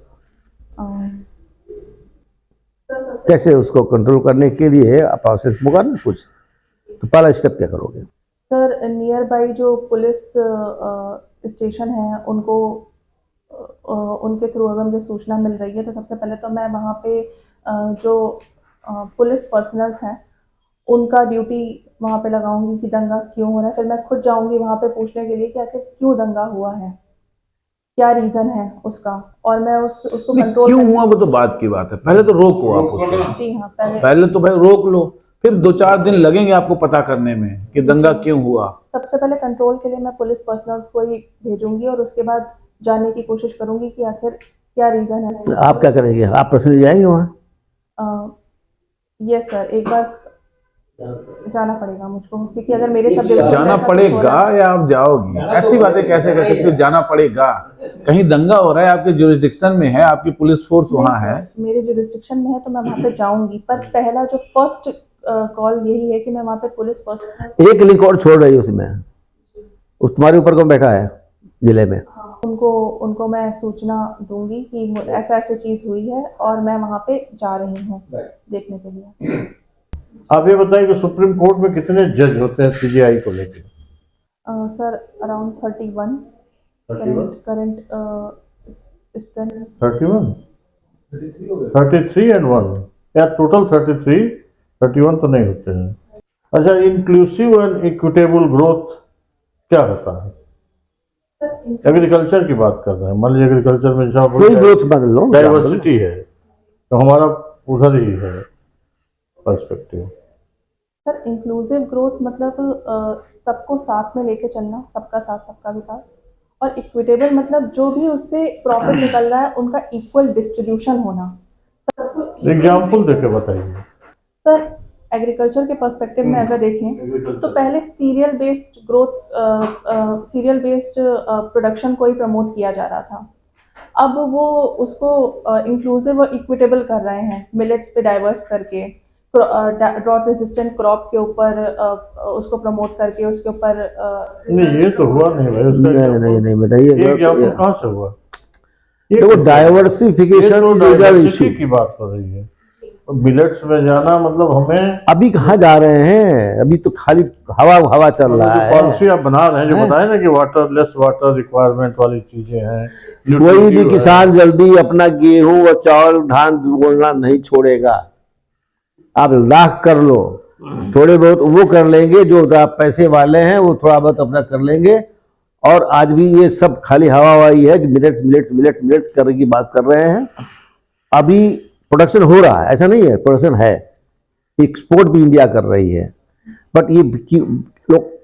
कैसे उसको कंट्रोल करने के लिए प्रोसेस होगा ना कुछ, तो पहला स्टेप क्या करोगे? सर नियर बाई जो पुलिस स्टेशन है उनको उनके थ्रू अगर मुझे सूचना मिल रही है तो सबसे पहले तो मैं वहाँ पे जो पुलिस पर्सनल्स हैं उनका ड्यूटी वहाँ पे लगाऊंगी कि दंगा क्यों हो रहा है। फिर मैं खुद जाऊंगी वहाँ पे पूछने के लिए कि आखिर क्यों दंगा हुआ है, क्या रीजन है उसका, और मैं उसको कंट्रोल क्यों हुआ वो तो बात की बात है, पहले तो रोको आप उसे। जी हाँ पहले तो भाई रोक लो, फिर 2-4 दिन लगेंगे आपको पता करने में कि दंगा क्यों हुआ। सबसे पहले कंट्रोल के लिए मैं पुलिस पर्सनल्स को ही भेजूंगी और उसके बाद जानने की कोशिश करूंगी कि आखिर क्या रीजन है। आप क्या करेंगे, आप पर्सनली जाएंगे वहाँ? यस सर, एक बार जाना पड़ेगा मुझको, क्योंकि अगर मेरे सब जाना पड़ेगा या आप जाओगी? ऐसी बातें कैसे कर सकते हो, जाना पड़ेगा? कहीं दंगा हो रहा है, आपके जुरिस्डिक्शन में है, आपकी पुलिस फोर्स वहाँ है। मेरे जुरिस्डिक्शन में है तो मैं वहाँ पे जाऊंगी, पर पहला जो फर्स्ट कॉल यही है कि मैं वहाँ पे पुलिस पर्सन एक लिंक और छोड़ रही है उसमें, उस तुम्हारे ऊपर कौन बैठा है जिले में? उनको मैं सूचना दूंगी कि ऐसा ऐसी चीज़ हुई है और मैं वहाँ पे जा रही हूँ देखने के लिए। आप ये बताएं कि सुप्रीम कोर्ट में कितने जज होते हैं सीजीआई को लेकर? Sir around 31 current strength. 31, 33 and 1, या टोटल 33, 31 तो नहीं होते हैं। अच्छा, इंक्लूसिव एंड इक्विटेबल ग्रोथ क्या होता है? एग्रीकल्चर की बात कर रहे हैं, मान लीजिए एग्रीकल्चर में कोई ग्रोथ बदल लो, डाइवर्सिटी है तो हमारा उधर ही है पर्सपेक्टिव। सर इंक्लूसिव ग्रोथ मतलब सबको साथ में लेके चलना, सबका साथ सबका विकास। और इक्विटेबल मतलब जो भी उससे प्रॉफिट निकल रहा है उनका इक्वल डिस्ट्रीब्यूशन होना। एग्जाम्पल देके बताइए। सर एग्रीकल्चर के पर्सपेक्टिव में अगर देखें तो पहले सीरियल बेस्ड प्रोडक्शन को ही प्रमोट किया जा रहा था। अब वो उसको इंक्लूसिव और इक्विटेबल कर रहे हैं, मिलेट्स पे डाइवर्स करके, ड्रॉट रेजिस्टेंट क्रॉप के ऊपर उसको प्रमोट करके उसके ऊपर नहीं, ये तो हुआ नहीं भाई, उसका नहीं बेटा, ये एग्जाम्पल कहाँ से हुआ? देखो डाइवर्सिफिकेशन डाइवर्सिटी की बात हो रही है, मिलेट्स में जाना मतलब हमें अभी कहाँ जा रहे हैं, अभी तो खाली हवा चल रहा है। पॉलिसी आप बना रहे हैं जो बताए ना कि वाटर वाटर रिक्वायरमेंट वाली चीजें हैं। कोई भी किसान जल्दी अपना गेहूं और चावल धान बोलना नहीं छोड़ेगा। आप लाख कर लो, थोड़े बहुत वो कर लेंगे, जो पैसे वाले हैं वो थोड़ा बहुत अपना कर लेंगे। और आज भी ये सब खाली हवाई है कि मिलेट्स मिलेट्स मिलेट्स मिलेट्स करने की बात कर रहे हैं। अभी प्रोडक्शन हो रहा है, ऐसा नहीं है, प्रोडक्शन है, एक्सपोर्ट भी इंडिया कर रही है। बट ये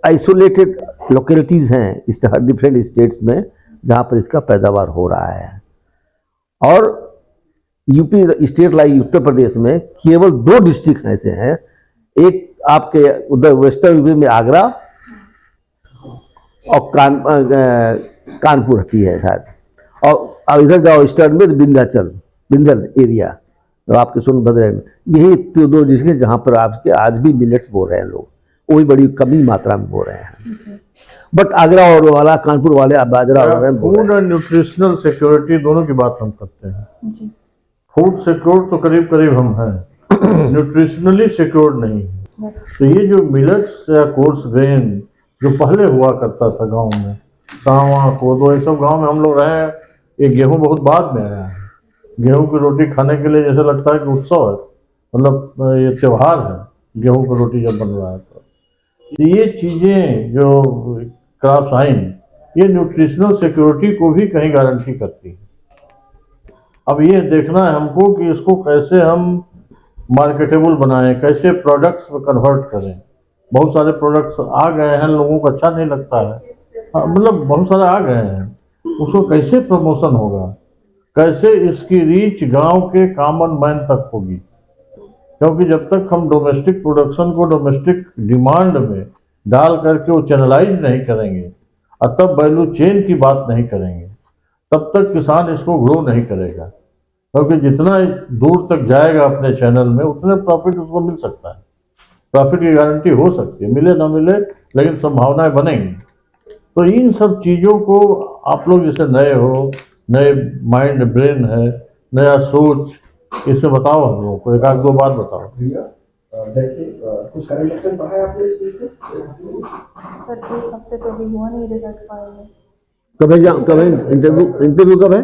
आइसोलेटेड लोकेलिटीज हैं इस डिफरेंट स्टेट्स में जहाँ पर इसका पैदावार हो रहा है। और UP state like Uttar Pradesh में केवल 2 डिस्ट्रिक्ट ऐसे हैं, एक आपके उधर वेस्टर्न यूपी में आगरा और कानपुर भी है शायद, और इधर जाओ ईस्टर्न में विंध्याचल एरिया, तो आपके सोनभद्र में, यही 2 डिस्ट्रिक्ट जहाँ पर आपके आज भी मिलेट्स बो रहे हैं लोग, वही बड़ी कमी मात्रा में बो रहे हैं। बट आगरा और वाला कानपुर वाले बाजरा हो रहे हैं। फूड एंड न्यूट्रिशनल सिक्योरिटी दोनों की बात हम करते हैं। जी। फूड सिक्योर तो करीब करीब हम हैं, न्यूट्रिशनली सिक्योर नहीं है। तो ये जो मिलेट्स या कोर्स ग्रेन जो पहले हुआ करता था गांव में, सावा कोदो, ये सब गांव में हम लोग रहे हैं। ये गेहूं बहुत बाद में आया है। गेहूं की रोटी खाने के लिए जैसे लगता है कि उत्सव है, मतलब ये त्योहार है गेहूं की रोटी जब बन रहा है। तो ये चीज़ें जो क्रॉप्स आई, ये न्यूट्रिशनल सिक्योरिटी को भी कहीं गारंटी करती है। अब ये देखना है हमको कि इसको कैसे हम मार्केटेबल बनाएं, कैसे प्रोडक्ट्स में कन्वर्ट करें। बहुत सारे प्रोडक्ट्स आ गए हैं, लोगों को अच्छा नहीं लगता है, मतलब बहुत सारे आ गए हैं, उसको कैसे प्रमोशन होगा, कैसे इसकी रीच गांव के कॉमन मैन तक होगी। क्योंकि जब तक हम डोमेस्टिक प्रोडक्शन को डोमेस्टिक डिमांड में डाल करके वो चैनलाइज नहीं करेंगे और तब वैल्यू चेन की बात नहीं करेंगे, तब तक किसान इसको ग्रो नहीं करेगा। क्योंकि जितना दूर तक जाएगा अपने चैनल में उतने प्रॉफिट उसको मिल सकता है। प्रॉफिट की गारंटी हो सकती है, मिले ना मिले, लेकिन संभावनाएं बनेंगी। तो इन सब चीज़ों को आप लोग जैसे नए हो, नए माइंड ब्रेन है, नया सोच, इसमें बताओ हम लोगों को, एक आध 2 बात बताओ। भैया जैसे कुछ करंट अफेयर पढ़ा है आपने इस चीज पे? सर एक हफ्ते तो भी हुआ नहीं रिजल्ट फाइल में। कब है इंटरव्यू कब है?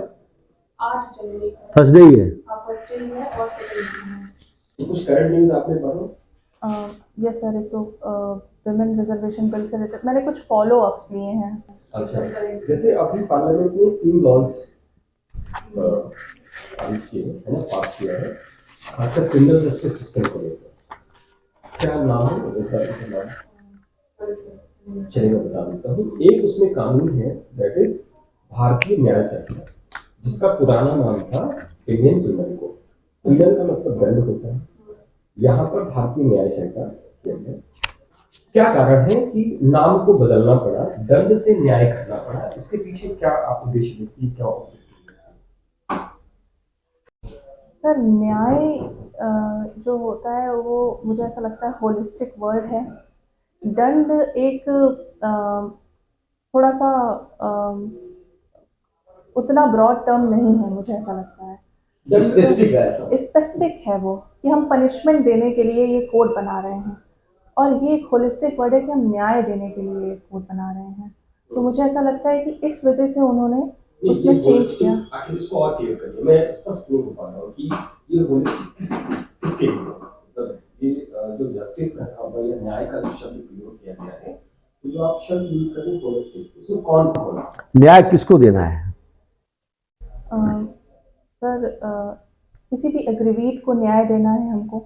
8 जनवरी को। फर्स्ट डे ही है। फर्स्ट डे है और सेकंड डे है। कुछ करंट न्यूज आपने पढ़ा? यस सर, एक तो विमेन रिजर्वेशन बिल से रिलेटेड मैंने कुछ फॉलो अप्स लिए हैं। अच्छा, जैसे अभी पार्लियामेंट में 3 लॉज पारित किए हैं, है ना, पास किया है, खासकर क्रिमिनल जस्टिस सिस्टम को लेकर। क्या नाम है उनका? चलिए मैं बता देता हूँ। एक उसमें कानून है, दैट इज भारतीय न्याय संहिता, जिसका पुराना नाम था इंडियन पिनल कोड। इंडियन का मतलब दंड होता है, यहाँ पर भारतीय न्याय संहिता किया गया। क्या कारण है कि नाम को बदलना पड़ा, दंड से न्याय करना पड़ा? इसके पीछे क्या आप उद्देश्य देखती है, क्या? सर न्याय जो होता है वो मुझे ऐसा लगता है होलिस्टिक वर्ड है। दंड एक थोड़ा सा उतना ब्रॉड टर्म नहीं है, मुझे ऐसा लगता है। जब स्पेसिफिक है स्पेसिफिक है वो कि हम पनिशमेंट देने के लिए ये कोड बना रहे हैं, और ये एक होलिस्टिक वर्ड है कि हम न्याय देने के लिए ये कोड बना रहे हैं। तो मुझे ऐसा लगता है कि इस वजह से उन्होंने उसमें चेंज किया। आखिर इसको और क्लियर करिए, मैं स्पष्ट नहीं हो पा रहा हूँ कि ये होलिस्टिक किसके लिए है? मतलब ये जो जस्टिस का था या न्याय का जो शब्द प्रयोग किया गया है, तो जो आप शब्द यूज कर रहे हैं होलिस्टिक, इसमें कौन कौन है? न्याय किसको देना है? सर किसी भी एग्रीवीट को न्याय देना है हमको।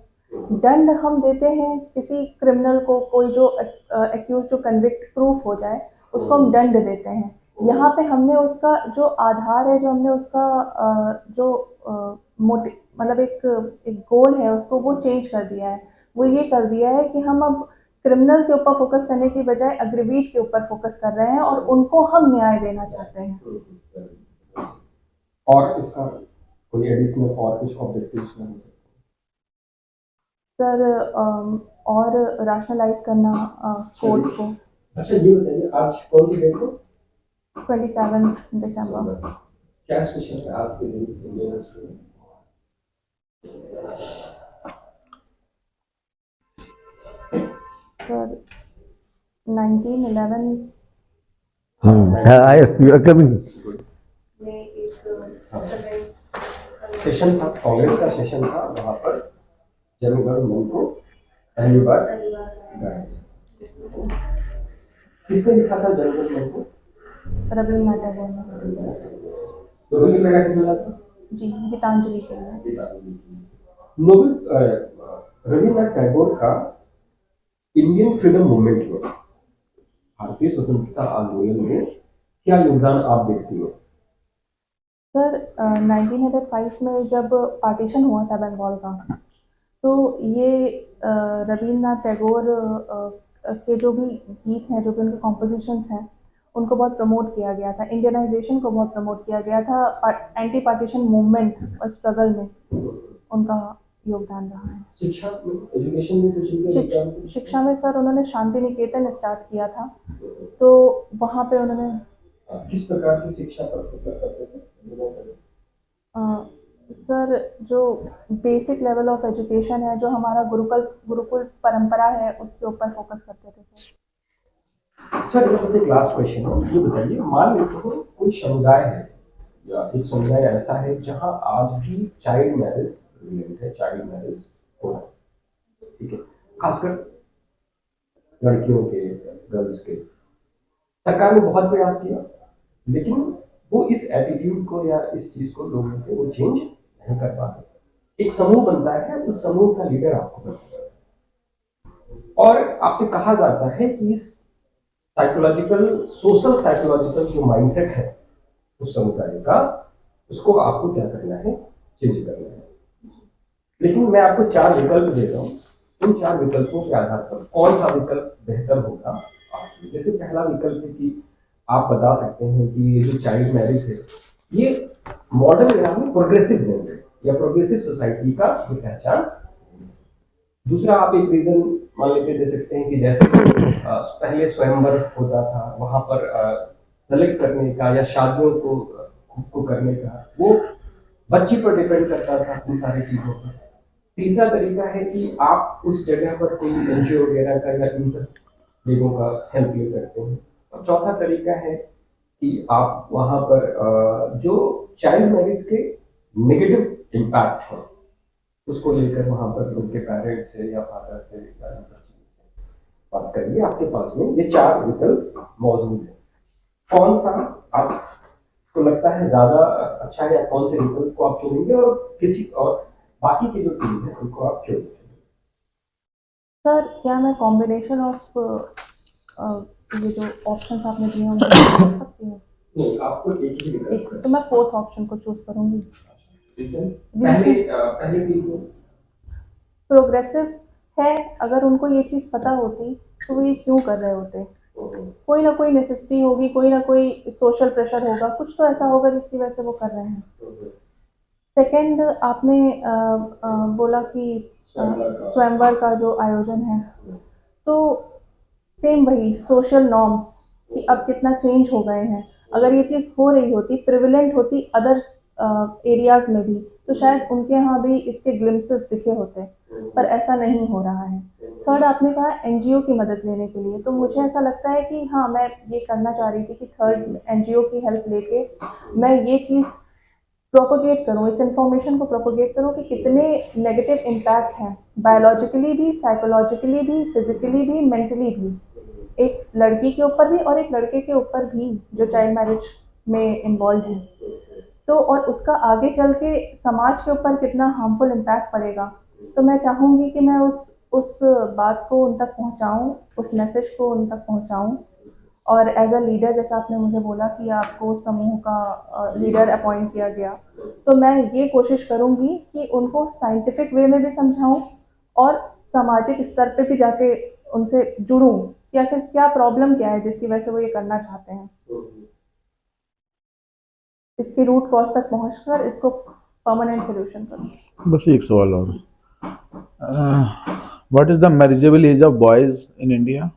दंड हम देते हैं किसी क्रिमिनल को, कोई जो एक्यूज जो कन्विक्ट प्रूफ हो जाए उसको हम दंड देते हैं। यहाँ पे हमने उसका जो आधार है, जो हमने उसका जो मोटिव मतलब एक गोल है उसको वो चेंज कर दिया है। वो ये कर दिया है कि हम अब क्रिमिनल के ऊपर फोकस करने की बजाय अग्रीवीट के ऊपर फोकस कर रहे हैं और उनको हम न्याय देना चाहते हैं। और इसका कोई एडिशनल और कुछ ऑब्जेक्टिव्स में सर और रैशनलाइज करना कोर्ट्स को। अच्छा ये बताइए, आज कौन सी डेट को? 27 दिसंबर। क्या स्पेशल है आज के दिन इंडियन हिस्ट्री में? Sir 1911 you are coming. में एक सेशन था, कांग्रेस का सेशन था, वहां पर जनगण मन को पहली बार गाया। किसने लिखा था जनगण मन को? रविन्द्रनाथ टैगोर ने। नोबेल प्राइज मिला था जी, गीतांजलि के लिए। नोबेल रविन्द्रनाथ टैगोर का इंडियन फ्रीडम मूवमेंट में, भारतीय स्वतंत्रता आंदोलन में क्या योगदान आप देखती हो? सर 1905 में जब पार्टीशन हुआ था बंगाल का, तो ये रविन्द्रनाथ टैगोर के जो भी गीत हैं, जो भी उनके कॉम्पोजिशंस हैं, उनको बहुत प्रमोट किया गया था। इंडियनाइजेशन को बहुत प्रमोट किया गया था। एंटी पार्टीशन मूवमेंट और स्ट्रगल में उनका योगदान रहा है। शिक्षा में, एजुकेशन में कुछ इनके योगदान? शिक्षा में सर उन्होंने शांति निकेतन स्टार्ट किया था, तो वहाँ पे उन्होंने किस प्रकार की शिक्षा पर फोकस करते थे? सर जो बेसिक लेवल ऑफ एजुकेशन है, जो हमारा गुरुकुल परंपरा है, उसके ऊपर फोकस करते थे सर। सर मेरे पास एक लास्ट क्वेश्चन है, ये बताइए, मान लीजिए कोई समुदाय है या एक समुदाय ऐसा है जहां आज भी चाइल्ड मैरिज रिलेटेड है, चाइल्ड मैरिज हो रहा है, ठीक है, खासकर लड़कियों के, गर्ल्स के। सरकार ने बहुत प्रयास किया, लेकिन वो इस एटीट्यूड को या इस चीज को लोगों के वो चेंज नहीं कर पाते। एक समूह बनता है, उस समूह का लीडर आपको बनता है, और आपसे कहा जाता है कि इस साइकोलॉजिकल, सोशल साइकोलॉजिकल जो माइंडसेट है उस समुदाय का, उसको आपको क्या करना है, चेंज करना है। लेकिन मैं आपको 4 विकल्प दे रहा हूँ, इन 4 विकल्पों के आधार पर कौन सा विकल्प बेहतर होगा आपके लिए। जैसे पहला विकल्प है कि आप बता सकते हैं कि ये जो चाइल्ड मैरिज है, ये मॉडर्न एरा में प्रोग्रेसिव नहीं है या प्रोग्रेसिव सोसाइटी का ये पहचान। दूसरा आप एक रीजन मान लेके दे सकते हैं कि जैसे पहले स्वयंवर होता था, वहां पर सेलेक्ट करने का या शादियों को खुद को करने का वो बच्ची पर डिपेंड करता था उन सारी चीजों पर। तीसरा तरीका है कि आप उस जगह पर कोई एनजीओ वगैरह का या इन सब चीजों का हेल्प ले सकते हैं। और चौथा तरीका है कि आप वहां पर जो चाइल्ड मैरिज के नेगेटिव इम्पैक्ट है उसको लेकर वहां पर उनके पेरेंट्स से या फादर से या बात करिए। आपके पास में ये 4 विकल्प मौजूद है, कौन सा आपको लगता है ज्यादा अच्छा है, या कौन से विकल्प को आप चुनेंगे, और किसी और बाकी की जो टीम है उनको आप क्यों चुनेंगे? सर क्या मैं कॉम्बिनेशन ऑफ ये जो ऑप्शंस आपने दिए हैं उनको चूज सकती हूँ? नहीं, आपको एक ही विकल्प है। तो मैं 4th ऑप्शन को चूज करूंगी। रीजन? पहले भी प्रोग्रेसिव है, अगर उनको ये चीज़ पता होती तो वो ये क्यों कर रहे होते। कोई ना कोई नेसेसिटी होगी, कोई ना कोई सोशल प्रेशर होगा, कुछ तो ऐसा होगा जिसकी वजह से वो कर रहे हैं। सेकंड आपने बोला कि स्वयंवर का जो आयोजन है, तो सेम वही सोशल नॉर्म्स कि अब कितना चेंज हो गए हैं। अगर ये चीज़ हो रही होती, प्रिविलेंट होती अदर एरियाज़ में भी, तो शायद उनके यहाँ भी इसके ग्लिम्पसेस दिखे होते, पर ऐसा नहीं हो रहा है। थर्ड, आपने कहा एनजीओ की मदद लेने के लिए, तो मुझे ऐसा लगता है कि हाँ, मैं ये करना चाह रही थी कि थर्ड एनजीओ की हेल्प लेके मैं ये चीज़ प्रोपोगेट करूँ, इस इंफॉर्मेशन को प्रोपोगेट करूँ कि कितने नेगेटिव इम्पैक्ट हैं, बायोलॉजिकली भी, साइकोलॉजिकली भी, फिजिकली भी, मेंटली भी, एक लड़की के ऊपर भी और एक लड़के के ऊपर भी जो चाइल्ड मैरिज में इन्वॉल्व है। तो और उसका आगे चल के समाज के ऊपर कितना हार्मफुल इम्पैक्ट पड़ेगा। तो मैं चाहूँगी कि मैं उस बात को उन तक पहुँचाऊँ, उस मैसेज को उन तक पहुँचाऊँ। और एज अ लीडर, जैसा आपने मुझे बोला कि आपको उस समूह का लीडर अपॉइंट किया गया, तो मैं ये कोशिश करूँगी कि उनको साइंटिफिक वे में भी समझाऊँ और सामाजिक स्तर पे भी जाके उनसे जुड़ूँ कि आखिर क्या प्रॉब्लम क्या है जिसकी वजह से वो ये करना चाहते हैं। इसके रूट कॉज तक पहुँचकर इसको परमानेंट सोल्यूशन करूँ। बस एक सवाल और, what is the marriageable age of boys in India,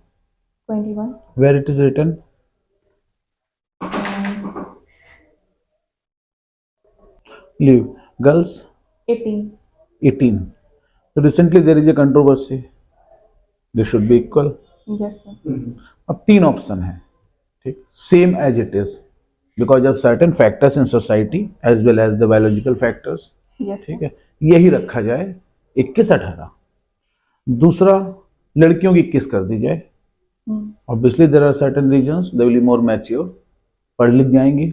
21, where it is written? Leave girls 18। 18. So recently there is a controversy. They should be equal. Yes sir. अब तीन ऑप्शन है, ठीक, same age it is because of certain factors in society as well as the biological factors, yes ठीक sir. है, यही रखा जाए 21-18. दूसरा, लड़कियों की 21 कर दी जाए, obviously there are certain reasons they will be more mature, पढ़ लिख जाएंगी.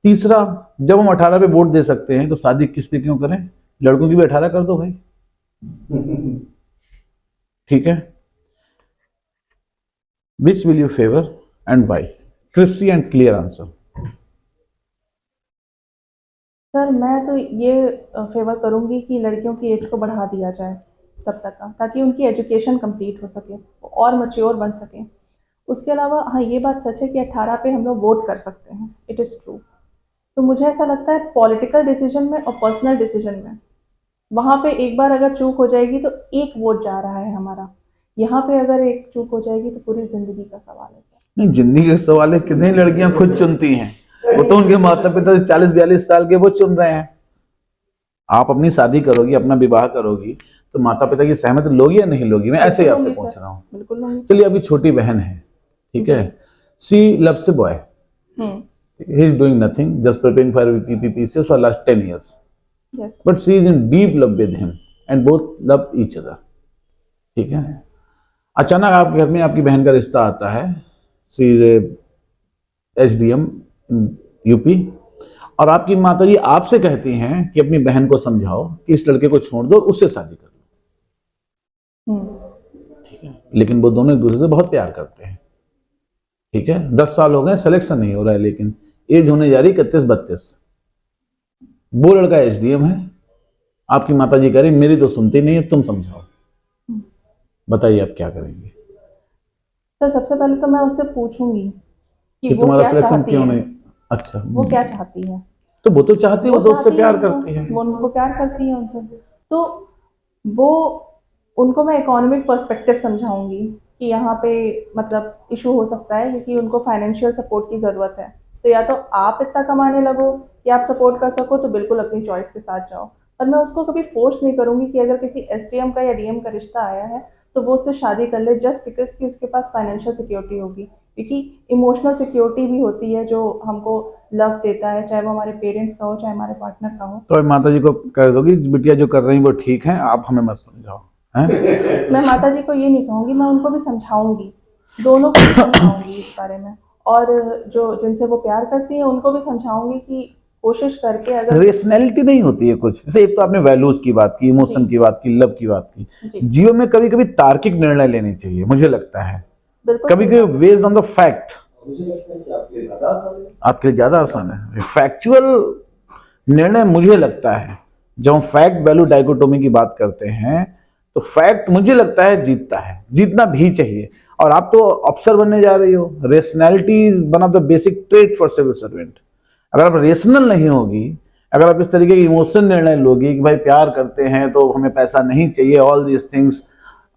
तीसरा, जब हम 18 पे वोट दे सकते हैं तो शादी 21 पे क्यों करें, लड़कों की भी 18 कर दो भाई, ठीक है. Which will you favour and why? Crispy and clear answer. Sir, मैं तो ये फेवर करूँगी कि लड़कियों की एज को बढ़ा दिया जाए तब तक का, ताकि उनकी एजुकेशन कंप्लीट हो सके और मैच्योर बन सके। उसके अलावा हाँ, ये बात सच है कि 18 पे हम लोग वोट कर सकते हैं, इट इज़ ट्रू। तो मुझे ऐसा लगता है पॉलिटिकल डिसीजन में और पर्सनल डिसीजन में, वहाँ पे एक बार अगर चूक हो जाएगी तो एक वोट जा रहा है हमारा। यहाँ पे अगर एक चूक हो जाएगी तो पूरी जिंदगी का सवाल है सर। नहीं, जिंदगी का सवाल है, कितनी लड़कियां खुद चुनती हैं, वो तो उनके माता पिता 40-42 साल के वो चुन रहे हैं. आप अपनी शादी करोगी, अपना विवाह करोगी, तो माता पिता की सहमति लोगी या नहीं लोगी? मैं ऐसे ही आपसे पूछ रहा हूँ. बिल्कुल लूंगी। चलिए, अभी छोटी बहन है, ठीक है, she loves a boy, he is doing nothing, just preparing for PPPCS for last 10 years, yes but she is in deep love with him and both love each other, ठीक है. अचानक आपके घर में आपकी बहन का रिश्ता आता है, सी इज HDM यूपी, और आपकी माता जी आपसे कहती हैं कि अपनी बहन को समझाओ कि इस लड़के को छोड़ दो और उससे शादी कर लो, ठीक है. लेकिन वो दोनों एक दूसरे से बहुत प्यार करते हैं, ठीक है. 10 साल हो गए, सिलेक्शन नहीं हो रहा है, लेकिन एज होने जा रही 31-32. वो लड़का HDM है, आपकी माता जी कह रही मेरी तो सुनती नहीं है, तुम समझाओ. बताइए आप क्या करेंगे? सर, सबसे पहले तो मैं उससे पूछूंगी कि कि वो तुम्हारा क्या सिलेक्शन चाहती क्यों है, नहीं? अच्छा, वो क्या चाहती है। तो वो तो चाहती है, वो तो उससे प्यार करती है. वो उनको प्यार करती है उनसे, तो वो उनको मैं इकोनॉमिक पर्सपेक्टिव समझाऊंगी कि यहाँ पे मतलब इशू हो सकता है क्योंकि उनको फाइनेंशियल सपोर्ट की ज़रूरत है। तो या तो आप इतना कमाने लगो या आप सपोर्ट कर सको तो बिल्कुल अपनी चॉइस के साथ जाओ। पर मैं उसको कभी फोर्स नहीं करूँगी कि अगर किसी SDM का या DM का रिश्ता आया है तो वो उससे शादी कर ले जस्ट बिकॉज कि उसके पास फाइनेंशियल सिक्योरिटी होगी, क्योंकि इमोशनल सिक्योरिटी भी होती है जो हमको लव देता है, चाहे वो हमारे पेरेंट्स का हो चाहे हमारे पार्टनर का हो। तो माता जी को कह दोगी बिटिया जो कर रही है वो ठीक है, आप हमें मत समझाओ, हैं? मैं माता जी को ये नहीं कहूँगी, मैं उनको भी समझाऊंगी, दोनों को भी समझाऊंगी इस बारे में, और जो जिनसे वो प्यार करती है उनको भी समझाऊंगी कि कोशिश करके अगर रेशनैलिटी नहीं होती है कुछ, जैसे एक तो आपने वैल्यूज की बात की, इमोशन की बात की, लव की बात की. जी जीवन में कभी कभी तार्किक निर्णय लेने चाहिए, मुझे लगता है. बिल्कुल कभी सही कभी बेस्ड ऑन द फैक्ट. मुझे लगता है कि आपके लिए ज्यादा आसान है। आपके लिए ज्यादा आसान है फैक्चुअल निर्णय. मुझे लगता है जब हम फैक्ट वैल्यू डाइकोटोमी की बात करते हैं तो फैक्ट मुझे लगता है जीतता है, जीतना भी चाहिए. और आप तो अफसर बनने जा रही हो, rationality is one of the basic trait for civil servant. अगर आप रेशनल नहीं होगी अगर आप इस तरीके की इमोशनल निर्णय लोगे कि भाई प्यार करते हैं तो हमें पैसा नहीं चाहिए, ऑल दीज थिंग्स,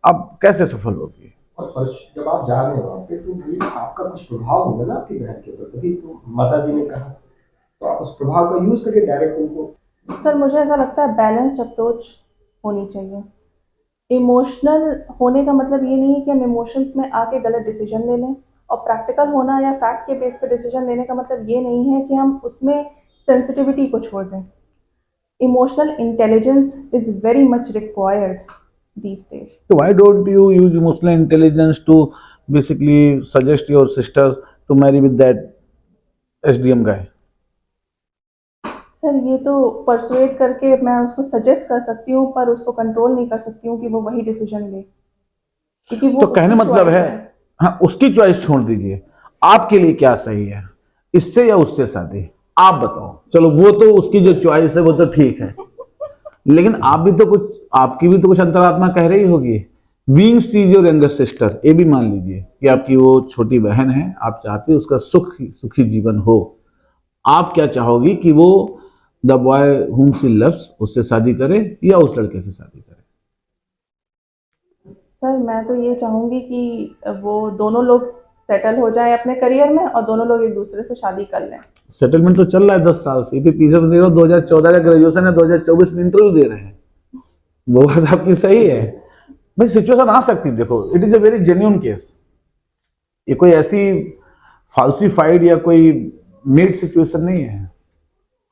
आप कैसे सफल होगी? और जब आप जा रहे हो वहाँ पे तो भी आपका कुछ प्रभाव होगा ना आपकी बहन के ऊपर, तभी तो माता जी ने कहा, तो आप उस प्रभाव का यूज करके डायरेक्ट उनको। सर मुझे ऐसा लगता है बैलेंस्ड अप्रोच होनी चाहिए। इमोशनल होने का मतलब ये नहीं है कि हम इमोशंस में आके गलत डिसीजन ले लें, और प्रैक्टिकल होना या फैक्ट के बेस पे डिसीजन लेने का मतलब ये नहीं है कि हम उसमें सेंसिटिविटी को छोड़ दें। Emotional intelligence is very much required these days. So why don't you use emotional intelligence to basically suggest your sister to marry with that SDM guy? Sir ये तो परसुएट करके मैं उसको सजेस्ट कर सकती हूँ, पर उसको कंट्रोल नहीं कर सकती हूँ कि वो वही डिसीजन ले, क्योंकि वो तो कहने उसकी मतलब choice है, हाँ, उसकी चॉइस छोड़ दीजिए, आपके लिए क्या सही है, इससे या उससे शादी, आप बताओ। चलो वो तो उसकी जो चॉइस है वो तो ठीक है, लेकिन आप भी तो कुछ, आपकी भी तो कुछ अंतरात्मा कह रही होगी। Being she is your younger sister, ये भी मान लीजिए कि आपकी वो छोटी बहन है, आप चाहते हो उसका सुखी जीवन हो। आप क्या चाहोगी कि वो द बॉय हुम शी लव्स उससे शादी करे या उस लड़के से शादी करे? सर मैं तो ये चाहूँगी कि वो दोनों लोग सेटल हो जाएं अपने करियर में, और दोनों लोग एक दूसरे से शादी कर लें। सेटलमेंट तो चल रहा है 10 साल से, पीछे में देख रहा हूँ 2014 का ग्रेजुएशन है, 2024 में इंटरव्यू दे रहे हैं। वो बात आपकी सही है भाई, सिचुएशन आ सकती है, देखो it is a very genuine case, ये कोई ऐसी फाल्सीफाइड या कोई मेड सिचुएशन नहीं है,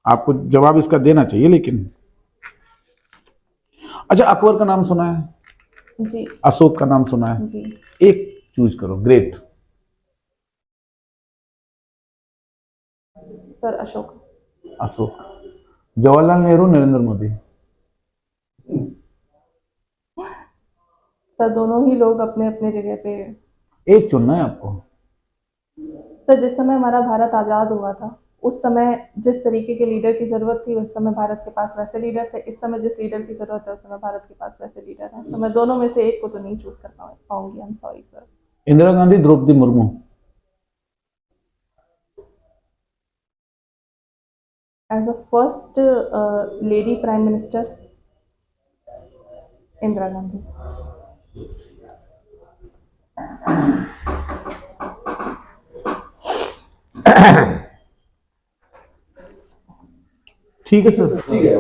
आपको जवाब इसका देना चाहिए। लेकिन अच्छा, अकबर का नाम सुना है, जी अशोक का नाम सुना है, जी। एक चूज करो, great. Sir Ashok. Ashok, Jawaharlal Nehru, Narendra Modi? Sir दोनों ही लोग अपने अपने जगह पे। एक चुनना है आपको। सर जिस समय हमारा भारत आज़ाद हुआ था, उस समय जिस तरीके के लीडर की ज़रूरत थी, उस समय भारत के पास वैसे लीडर थे। इस समय जिस लीडर की ज़रूरत है, उस समय भारत के पास वैसे लीडर हैं। तो मैं दोनों में से एक को तो नहीं चूज़ कर पाऊंगी। I am sorry sir. Indira Gandhi, Draupadi Murmu? As a first lady prime minister, Indira Gandhi. ठीक है सर। ठीक है।